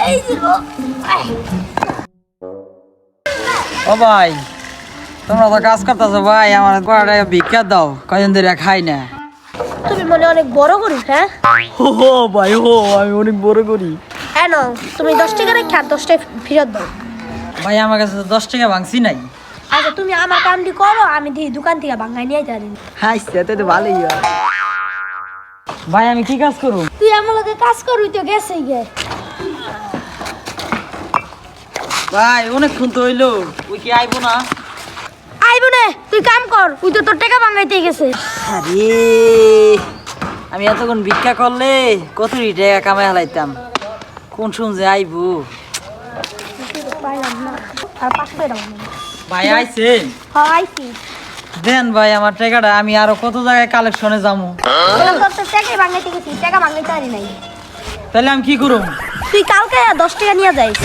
এই যে ও ভাই তোমরা তো কাজ করতেছো ভাই, আমার কয়টা টাকা ভিক্ষা দাও, কয়দিন ধরে খাই না। তুমি মনে অনেক বড় করিস, হ্যাঁ? হো ভাই হো, আমি অনেক বড় করি। হ্যাঁ নাও, তুমি 10 টাকা রেখে আর 10 টাকা ফেরত দাও। ভাই আমার কাছে তো 10 টাকা ভাঙছি নাই। আচ্ছা তুমি আমার কামটি করো, আমি দিই দোকান থেকে ভাঙাই নিয়ে যাই। হাই সেটা তো ভালোই হয়। ভাই আমি কি কাজ করব? তুই আমার লগে কাজ করবি তো গেছে গে। ভাই অনেকক্ষণ তো হইলো, ওই কি আইবো না? আইবো না, তুই কাম কর, ওই তো তোর টাকা ভাঙাইতে গেছে। আরে আমি এতক্ষণ ভিক্ষা করলে কত টাকা কামাই হালাইতাম, কোন সময় আইবো? পাইলাম না, আর 500 টাকা দাও। ভাই আইছে হ্যাঁ আইছি। দেন ভাই আমার টাকাটা, আমি আরো কত জায়গায় কালেকশনে যাবো। তোর তো টাকা ভাঙাইতে গেছি, টাকা ভাঙাইতে পারি নাই। তাহলে আমি কি করব? তুই কালকে 10 টাকা নিয়ে যাইস।